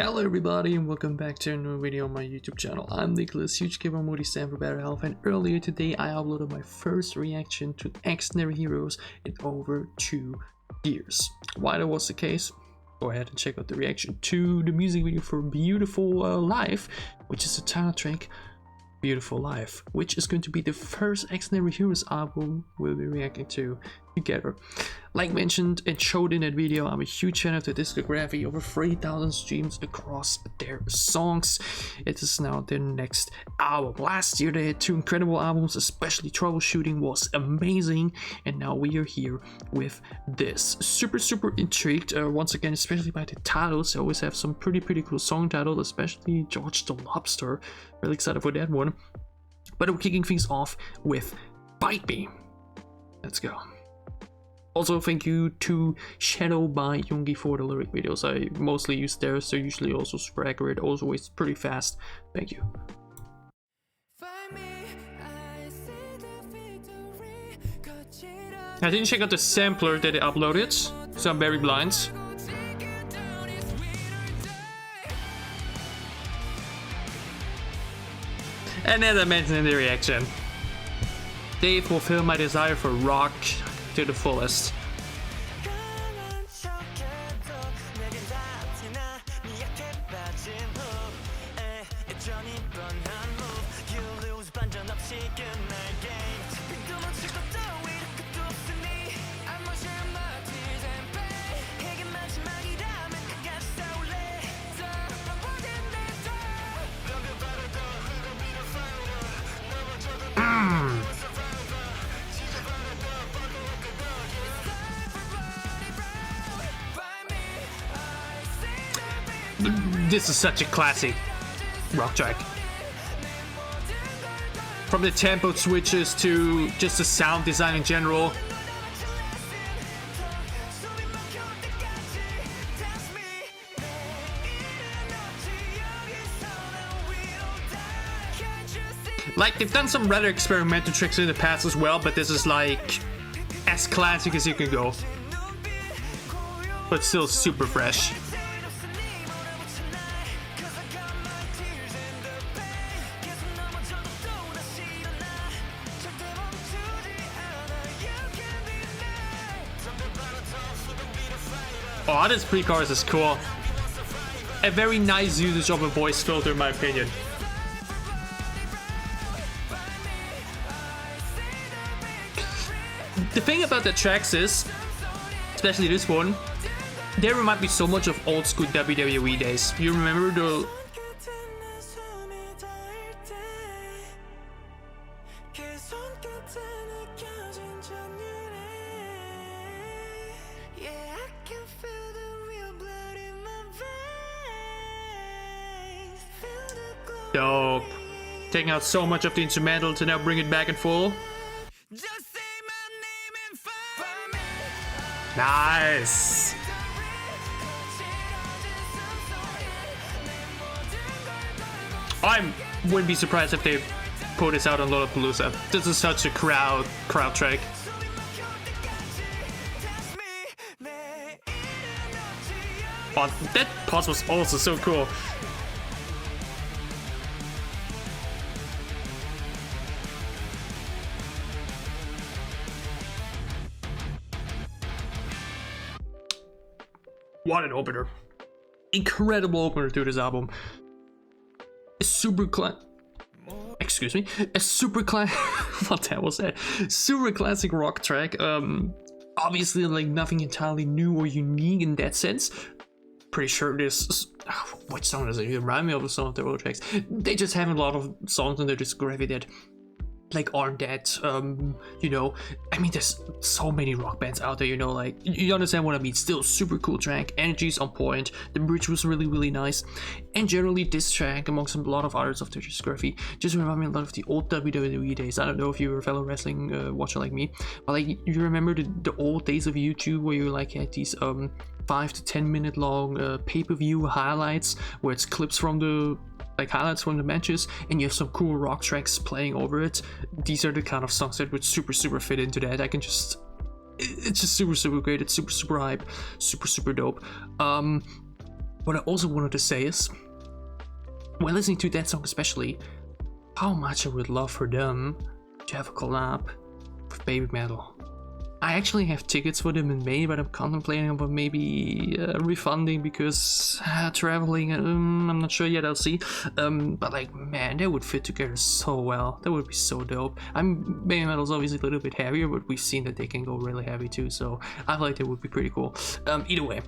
Hello everybody and welcome back to a new video on my YouTube channel. I'm Nicholas, huge giver Moody stand for better health, and earlier today I uploaded my first reaction to Xdinary Heroes in over 2 years. Why that was the case? Go ahead and check out the reaction to the music video for Beautiful Life, which is the title track Beautiful Life, which is going to be the first Xdinary Heroes album we'll be reacting to together. Like mentioned and showed in that video, I'm a huge fan of the discography, over 3,000 streams across their songs. It is now their next album. Last year they had 2 incredible albums, especially Troubleshooting was amazing, and now we are here with this. Super intrigued, once again, especially by the titles. They always have some pretty cool song titles, especially George the Lobster. Really excited for that one. But I'm kicking things off with Bite Me. Let's go. Also, thank you to Shadow by Yoongi for the lyric videos. I mostly use theirs. They're usually also super accurate, always pretty fast. Thank you. I didn't check out the sampler that they uploaded, so I'm very blind. And as I mentioned in the reaction, they fulfill my desire for rock to the fullest. This is such a classic rock track. From the tempo switches to just the sound design in general. Like, they've done some rather experimental tricks in the past as well, but this is like as classic as you can go. But still super fresh. Oh, this pre-chorus is cool. A very nice usage of a voice filter, in my opinion. The thing about the tracks is, especially this one, they remind me so much of old school WWE days. You remember the... Dope. Taking out so much of the instrumental to now bring it back in full. Nice. I wouldn't be surprised if they put this out on Lollapalooza. This is such a crowd track. Oh, that pause was also so cool. What an opener. Incredible opener to this album. A super what the hell was that? Super classic rock track. Obviously like nothing entirely new or unique in that sense. Pretty sure this, which song does it remind me of some of the old tracks? They just have a lot of songs in their discography that like aren't that you know, I mean, there's so many rock bands out there, you know, like you understand what I mean. Still super cool track, energy's on point, the bridge was really nice, and generally this track amongst a lot of others of the discography just remind me a lot of the old WWE days. I don't know if you were a fellow wrestling watcher like me, but like you remember the old days of YouTube where you like had these 5 to 10 minute long pay-per-view highlights where it's clips from the like highlights from the matches, and you have some cool rock tracks playing over it. These are the kind of songs that would super fit into that. I can just, it's just super great. It's super hype, super dope. what I also wanted to say is, when listening to that song especially, how much I would love for them to have a collab with Baby Metal. I actually have tickets for them in May, but I'm contemplating about maybe refunding because traveling, I'm not sure yet, I'll see. But like, man, they would fit together so well. That would be so dope. Baby Metal's obviously a little bit heavier, but we've seen that they can go really heavy too, so I feel like that would be pretty cool. Either way,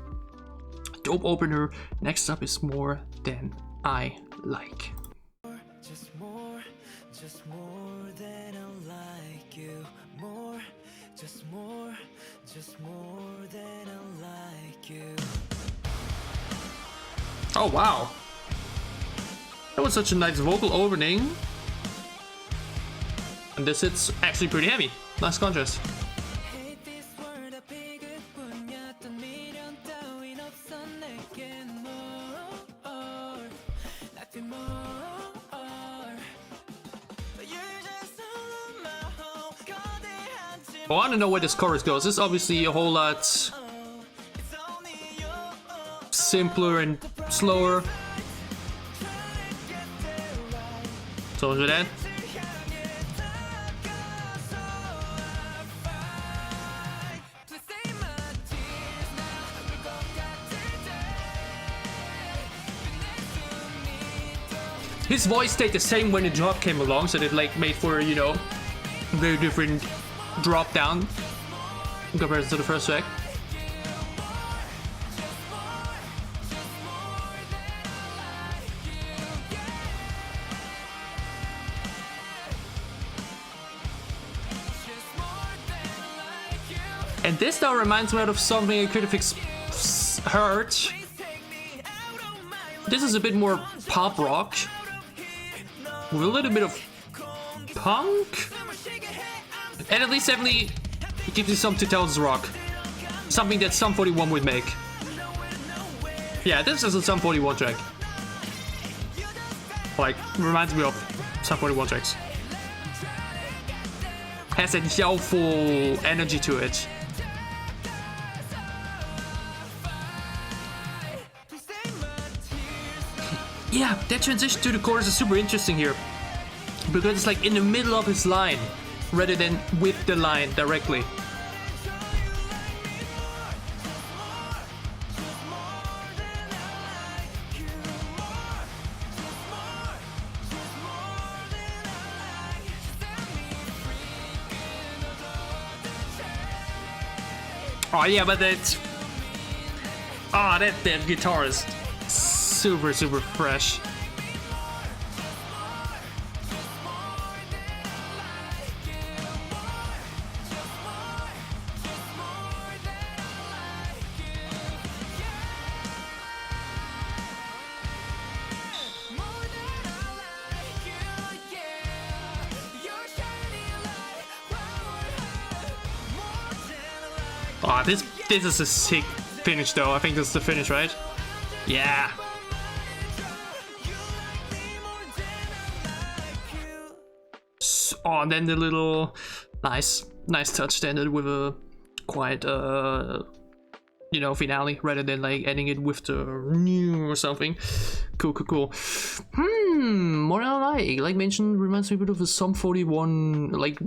dope opener. Next up is More Than I Like. Just more than I like you. More, just more than I like you. Oh wow, that was such a nice vocal opening, and this hits actually pretty heavy. Nice contrast. I want to know where this chorus goes. This is obviously a whole lot simpler and slower. So with that. His voice stayed the same when the drop came along, so that like made for, you know, very different drop down in comparison to the first track. And this now reminds me of something I could have heard. This is a bit more pop rock with a little bit of punk. And at least definitely it gives you some 2000s rock. Something that Sum 41 would make. Yeah, this is a Sum 41 track. Like, reminds me of Sum 41 tracks. Has that yellful energy to it. Yeah, that transition to the chorus is super interesting here. Because it's like in the middle of his line, rather than with the line directly. Oh yeah, but that guitar is super fresh. Oh, this is a sick finish though. I think this is the finish, right? Yeah. Oh, and then the little nice touch ended with a quite you know, finale rather than like ending it with the new or something. Cool. More than I like mentioned, reminds me a bit of a Sum 41. Like,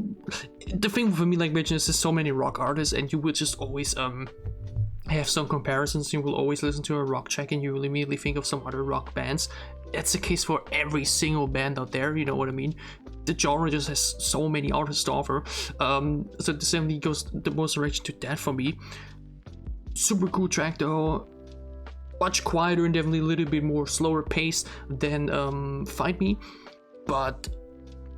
the thing for me, like mentioned, is there's so many rock artists, and you will just always have some comparisons. You will always listen to a rock track and you will immediately think of some other rock bands. That's the case for every single band out there, you know what I mean? The genre just has so many artists to offer. So this definitely goes the most direction to that for me. Super cool track though. Much quieter and definitely a little bit more slower pace than Fight Me, but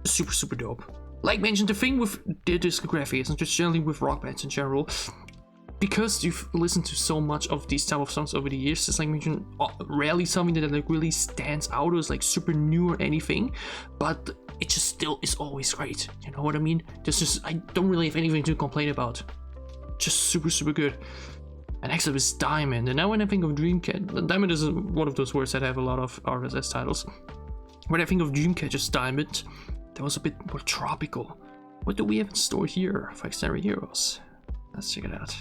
super dope. Like mentioned, the thing with the discography is, and just generally with rock bands in general, because you've listened to so much of these type of songs over the years, it's like mentioned, rarely something that like really stands out or is like super new or anything, but it just still is always great. You know what I mean? I don't really have anything to complain about. Just super good. And next up is Diamond. And now when I think of Dreamcatcher, Diamond is one of those words that have a lot of RSS titles. When I think of Dreamcatcher's Diamond, that was a bit more tropical. What do we have in store here for Xdinary Heroes? Let's check it out.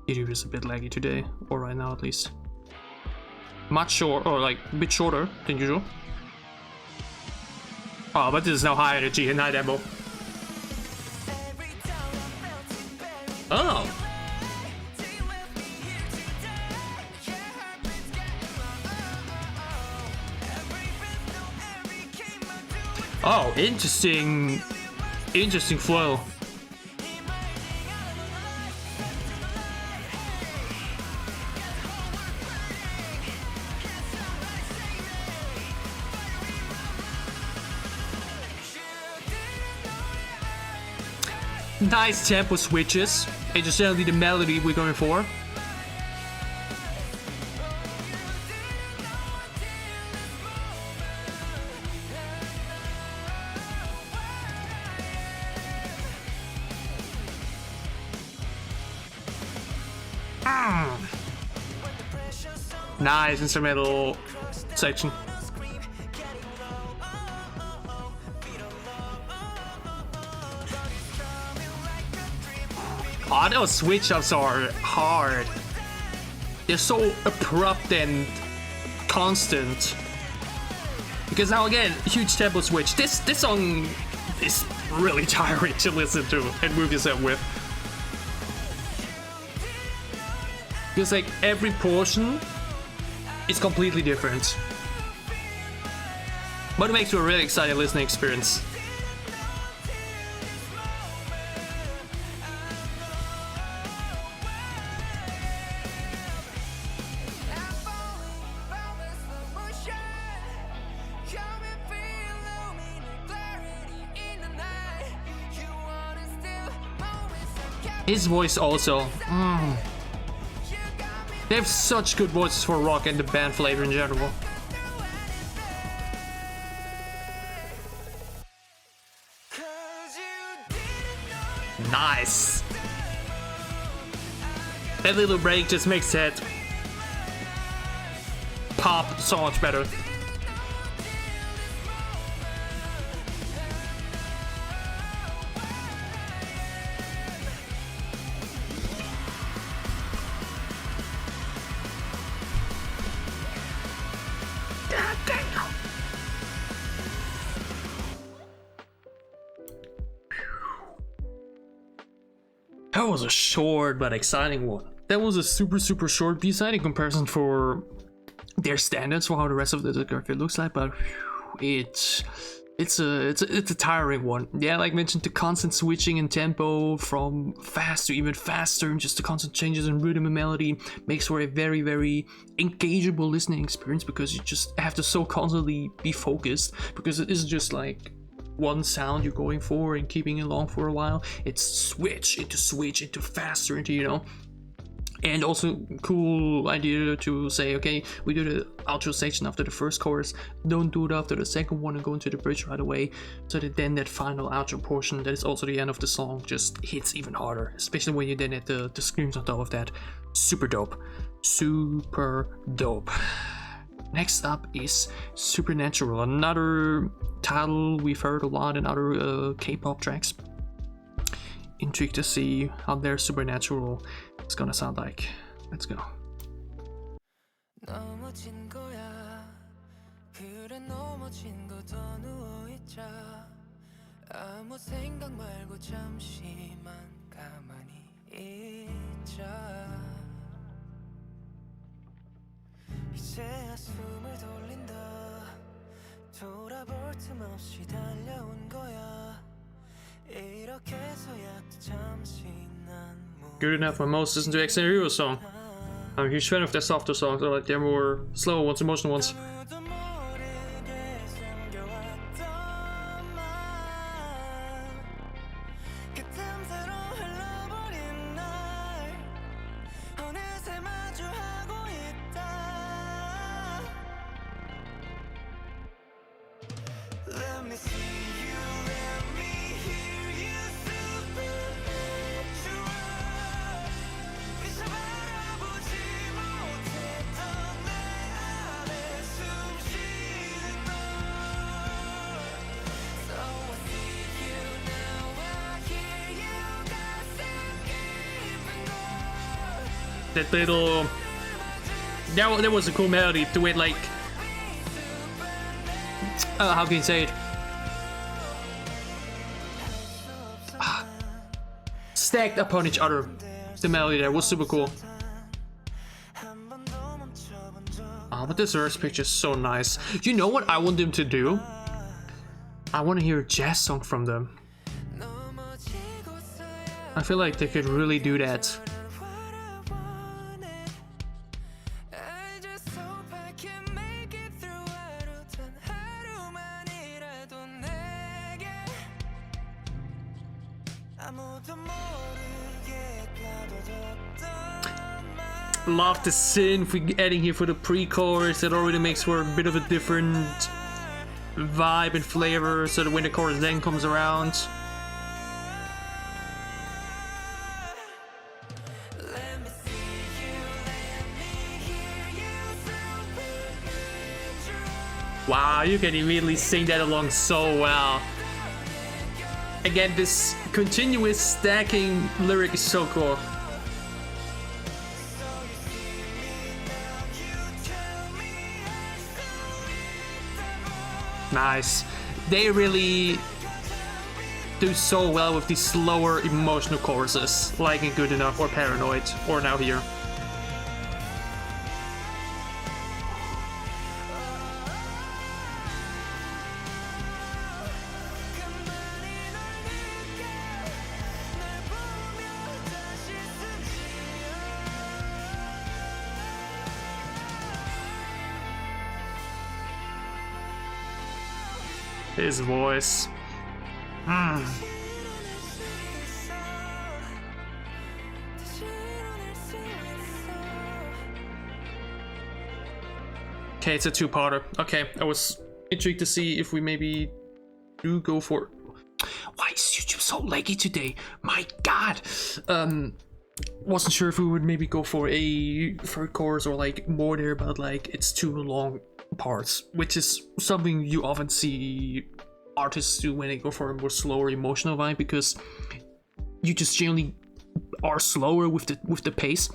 It is a bit laggy today, or right now at least. Much short, or like a bit shorter than usual. Oh, but this is now high energy and high tempo. Oh. Oh, interesting flow. Nice tempo switches. It's just generally the melody we're going for. Nice instrumental section. Oh, those switch ups are hard. They're so abrupt and constant. Because now again, huge tempo switch. This song is really tiring to listen to and move yourself with. Because like every portion is completely different. But it makes for a really exciting listening experience. His voice also. They have such good voices for rock and the band flavor in general. Nice. That little break just makes that pop so much better. That was a short but exciting one. That was a super short B-side in comparison for their standards for how the rest of the discography looks like, but it's a tiring one. Yeah, like mentioned, the constant switching in tempo from fast to even faster, and just the constant changes in rhythm and melody makes for a very engageable listening experience, because you just have to so constantly be focused, because it isn't just like one sound you're going for and keeping it along for a while. It's switch into faster, into, you know. And also cool idea to say, okay, we do the outro section after the first chorus, don't do it after the second one and go into the bridge right away, so that then that final outro portion that is also the end of the song just hits even harder, especially when you then add the screams on top of that. Super dope. Next up is Supernatural, another title we've heard a lot in other K-pop tracks. Intrigued to see how their Supernatural is gonna sound like. Let's go. 이제야 숨을 돌린다 돌아볼 틈 없이 달려온 거야 이렇게서야 잠시 난 Good enough for most listen to Xdinary Heroes song. I'm a huge fan of their softer songs, or like their more slow ones, emotional ones. that little. That was a cool melody to it, like. How can you say it? Stacked upon each other. The melody there was super cool. But this verse picture is so nice. You know what I want them to do? I want to hear a jazz song from them. I feel like they could really do that. Love the synth we're adding here for the pre-chorus. That already makes for a bit of a different vibe and flavor, so that when the chorus then comes around. Wow, you can immediately sing that along so well. Again, this continuous stacking lyric is so cool. Nice. They really do so well with these slower emotional choruses, like in Good Enough or Paranoid, or now here. His voice. Okay, it's a two-parter. Okay, I was intrigued to see if we maybe do go for... Why is YouTube so laggy today? My god! Wasn't sure if we would maybe go for a third chorus or like more there, but like it's too long parts, which is something you often see artists do when they go for a more slower emotional vibe, because you just generally are slower with the pace.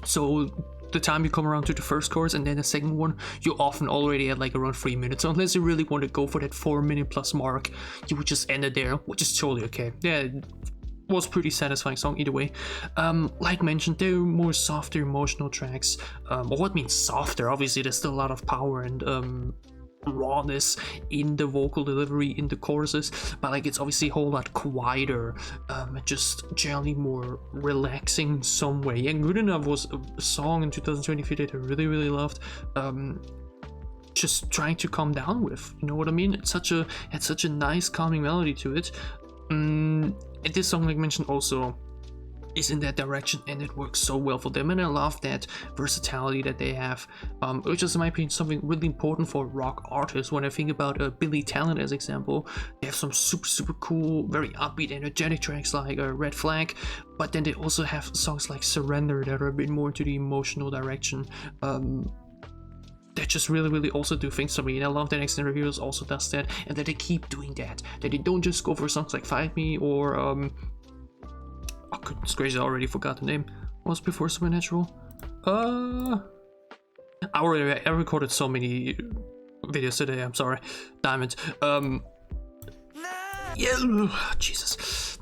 So the time you come around to the first chorus and then the second one, you often already at like around 3 minutes. So unless you really want to go for that 4-minute plus mark, you would just end it there, which is totally okay. Yeah, it was pretty satisfying song either way. Like mentioned, they're more softer emotional tracks. Or what means softer? Obviously there's still a lot of power and rawness in the vocal delivery in the choruses, but like it's obviously a whole lot quieter, just generally more relaxing in some way. And Good Enough was a song in 2023 that I really loved, just trying to calm down with, you know what I mean? It had such a nice calming melody to it. And this song, like mentioned, also is in that direction, and it works so well for them, and I love that versatility that they have, which is in my opinion something really important for rock artists. When I think about Billy Talent as example, they have some super cool, very upbeat, energetic tracks like Red Flag, but then they also have songs like Surrender that are a bit more into the emotional direction, that just really also do things for me. And I love that Xdinary Heroes also does that, and that they keep doing that they don't just go for songs like Fight Me or oh goodness gracious, I already forgot the name. What was before Supernatural? I recorded so many videos today, I'm sorry. Diamond. Yeah, Jesus.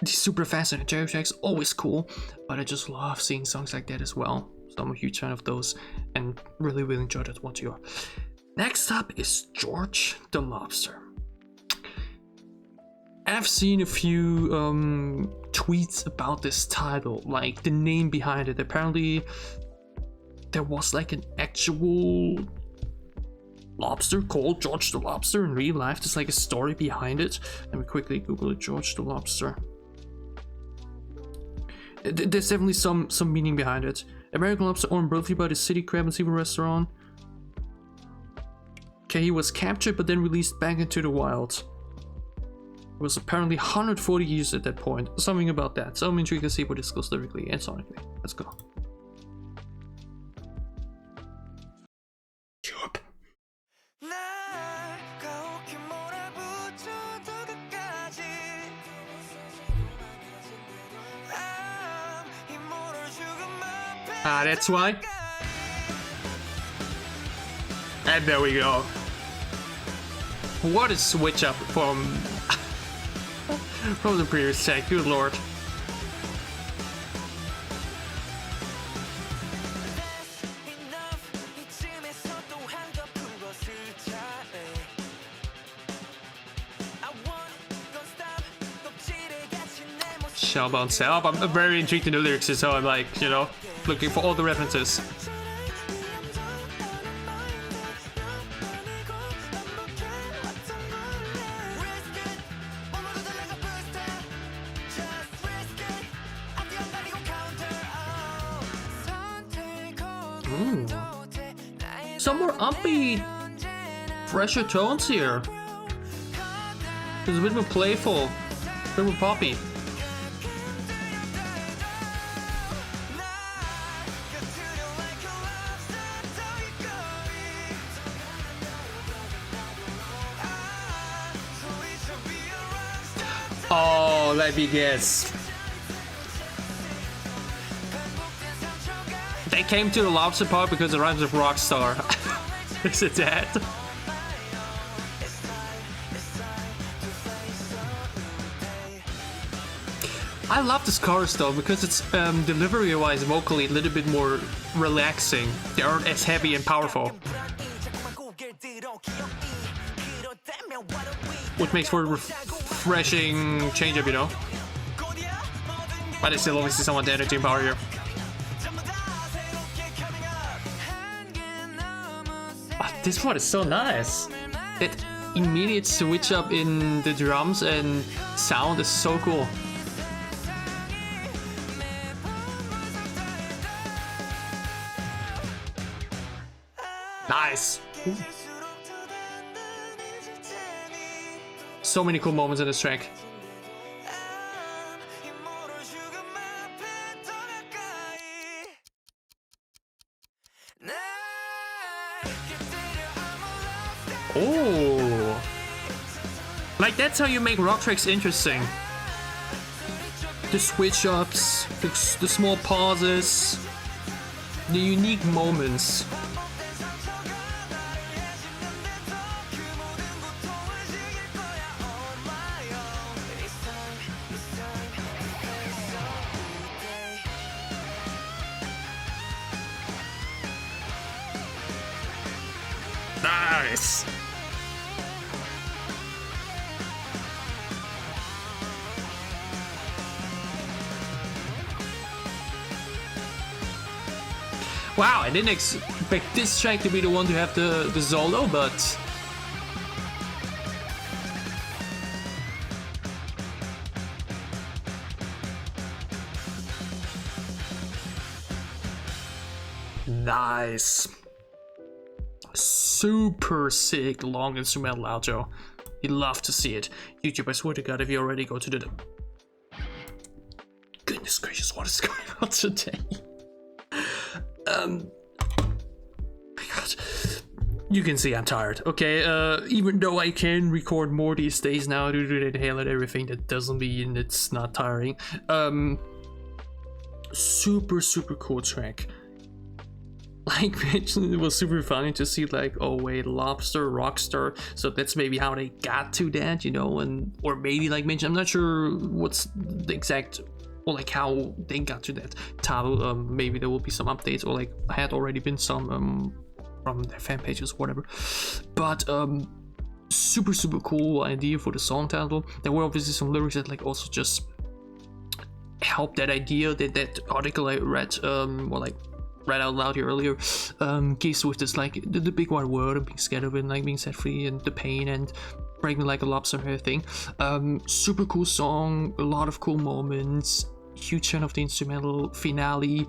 These super fast energetic tracks, always cool, but I just love seeing songs like that as well. So I'm a huge fan of those and really enjoyed that one too. Next up is George the Lobster. I've seen a few tweets about this title, like the name behind it. Apparently there was like an actual lobster called George the Lobster in real life. There's like a story behind it. Let me quickly Google it, George the Lobster. There's definitely some meaning behind it. American lobster owned briefly by the City Crab and Seafood Restaurant. Okay, he was captured but then released back into the wild. It was apparently 140 years at that point. Something about that. So I'm intrigued to see what this goes lyrically and sonically. Let's go. Yup. Ah, that's why. And there we go. What a switch up from from the previous track, good lord. Shellbound Self. I'm very intrigued in the lyrics, so I'm like, you know, looking for all the references. Ooh. Some more upbeat, fresher tones here. It's a bit more playful, a bit more poppy. Oh, let me guess. They came to the Lobster part because it rhymes with Rockstar. Is it that? I love this chorus though because it's delivery-wise, vocally a little bit more relaxing. They aren't as heavy and powerful, which makes for a refreshing change-up, you know. But I still obviously somewhat the energy and power here. But this part is so nice. That immediate switch up in the drums and sound is so cool. Nice. Ooh. So many cool moments in this track. Oh, like that's how you make rock tracks interesting. The switch ups, the small pauses, the unique moments. Nice. Wow, I didn't expect this track to be the one to have the solo, but nice. Super sick long instrumental outro. You'd love to see it. YouTube, I swear to God, if you already go to the... Goodness gracious, what is going on today? My God. You can see I'm tired, okay? Even though I can record more these days now due to the inhale and everything, that doesn't mean it's not tiring. Super cool track. Like mentioned, it was super funny to see like, oh wait, Lobster, Rockstar, so that's maybe how they got to that, you know, and or maybe like mentioned, I'm not sure what's the exact, or like how they got to that title. Maybe there will be some updates, or like had already been some from their fan pages, whatever. But super cool idea for the song title. There were obviously some lyrics that like also just helped that idea. That article I read, or like read out loud here earlier, gives with this like the big wide world and being scared of it and like being set free and the pain and breaking like a lobster and everything. Super cool song, a lot of cool moments, huge fan of the instrumental finale.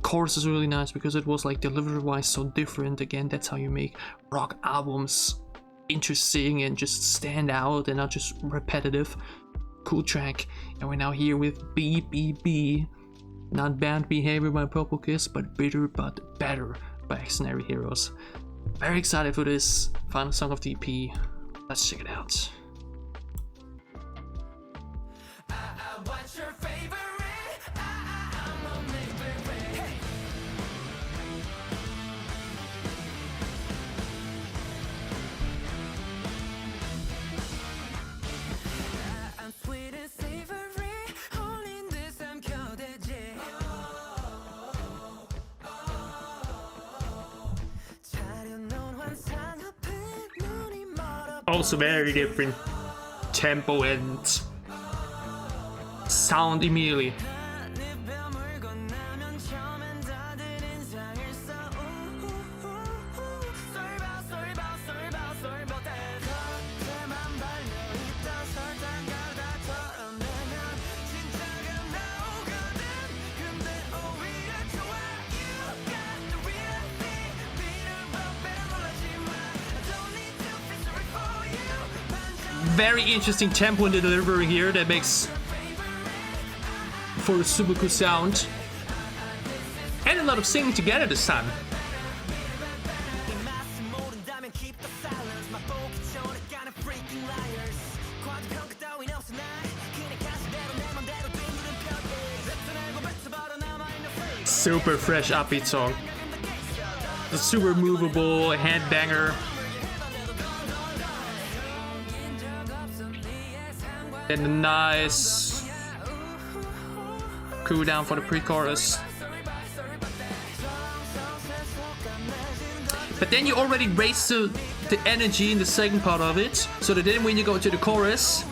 Chorus is really nice because it was like delivery wise so different. Again, that's how you make rock albums interesting and just stand out and not just repetitive. Cool track. And we're now here with BBB. Not Bad Behavior by Purple Kiss, but Bitter But Better by Xdinary Heroes. Very excited for this final song of the EP. Let's check it out. Also very different tempo and sound immediately. Very interesting tempo in the delivery here that makes for a super cool sound. And a lot of singing together this time. Super fresh upbeat song. The super movable headbanger. And a nice cool down for the pre-chorus. But then you already raise the energy in the second part of it, so that then when you go to the chorus,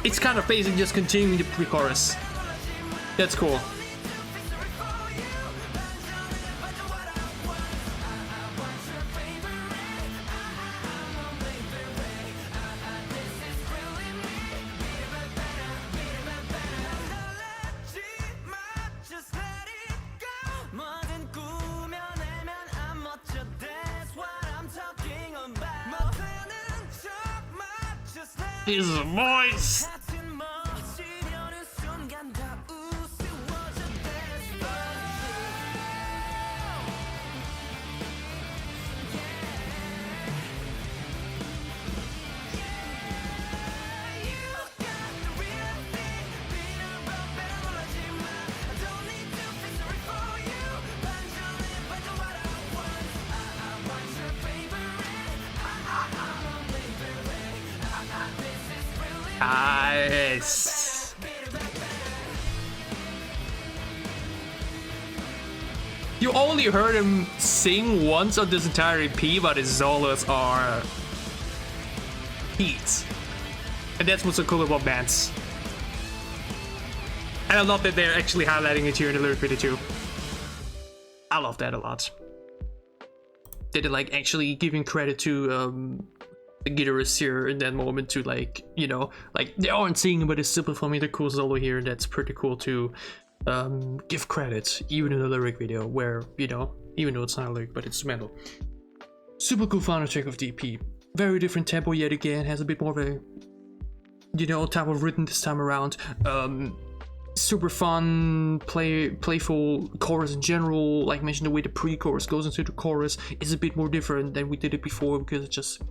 it's kind of basically just continuing the pre-chorus. That's cool. His voice. Nice. You only heard him sing once on this entire EP, but his solos are heat. And that's what's so cool about bands. And I love that they're actually highlighting it here in the lyric video too. I love that a lot. That they're like actually giving credit to the guitarist here in that moment to, like, you know, like they aren't singing, but it's super for me the cool solo here, and that's pretty cool to give credit even in the lyric video where, you know, even though it's not a lyric but it's instrumental. Super cool final track of the EP. Very different tempo yet again, has a bit more of a, you know, type of rhythm this time around. Super fun, playful chorus in general. Like I mentioned, the way the pre-chorus goes into the chorus is a bit more different than we did it before, because it just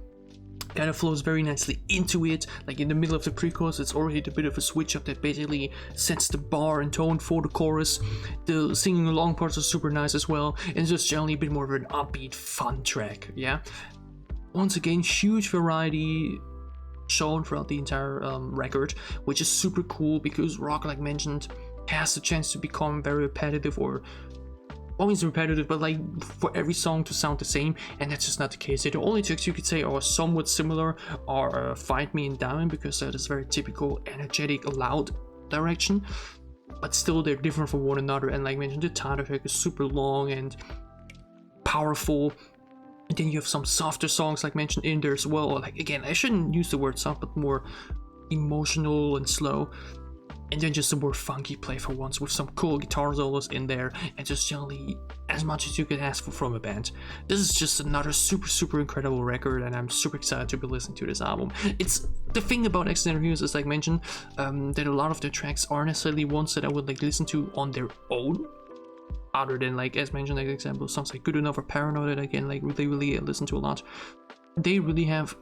kind of flows very nicely into it. Like in the middle of the pre-chorus, it's already a bit of a switch up that basically sets the bar and tone for the chorus. The singing along parts are super nice as well, and it's just generally a bit more of an upbeat, fun track. Yeah. Once again, huge variety shown throughout the entire record, which is super cool because rock, like mentioned, has the chance to become very repetitive, or always repetitive, but like for every song to sound the same, and that's just not the case. The only tracks you could say are somewhat similar are Find Me and Diamond, because that is very typical, energetic, loud direction, but still they're different from one another. And like mentioned, the title track is super long and powerful. And then you have some softer songs like mentioned in there as well. Like, again, I shouldn't use the word soft, but more emotional and slow. And then just a more funky play for once, with some cool guitar solos in there, and just generally as much as you could ask for from a band. This is just another super incredible record, and I'm super excited to be listening to this album. It's the thing about Xdinary Heroes, as like mentioned, that a lot of their tracks aren't necessarily ones that I would like listen to on their own, other than, like, as mentioned, like example, songs like Good Enough or Paranoid that I can like really listen to a lot. They really have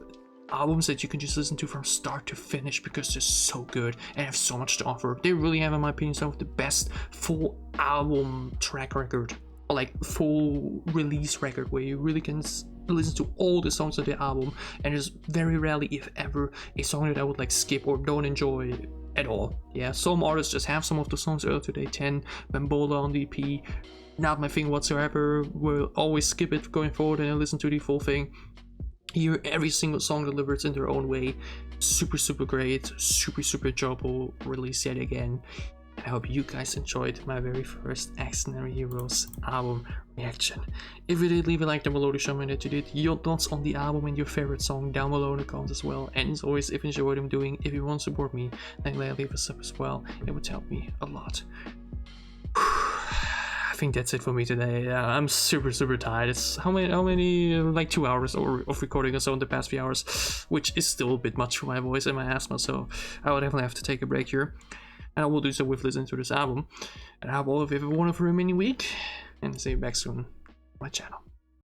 albums that you can just listen to from start to finish because they're so good and have so much to offer. They really have, in my opinion, some of the best full album track record, or like full release record, where you really can listen to all the songs of the album, and there's very rarely, if ever, a song that I would like skip or don't enjoy at all. Yeah, some artists just have some of the songs earlier today, 10, Bambola on the EP, not my thing whatsoever, will always skip it going forward and listen to the full thing. Here, every single song delivers in their own way. Super great, super enjoyable release yet again. I hope you guys enjoyed my very first Xdinary Heroes album reaction. If you did, leave a like down below to show me that you did. Your thoughts on the album and your favorite song down below in the comments as well. And as always, if you enjoy what I'm doing, if you want to support me, then leave a sub as well. It would help me a lot. I think that's it for me today. I'm super tired. It's how many like 2 hours of recording or so in the past few hours, which is still a bit much for my voice and my asthma, so I would definitely have to take a break here. And I will do so with listening to this album. And I hope all of you have a wonderful remaining week, and see you back soon on my channel.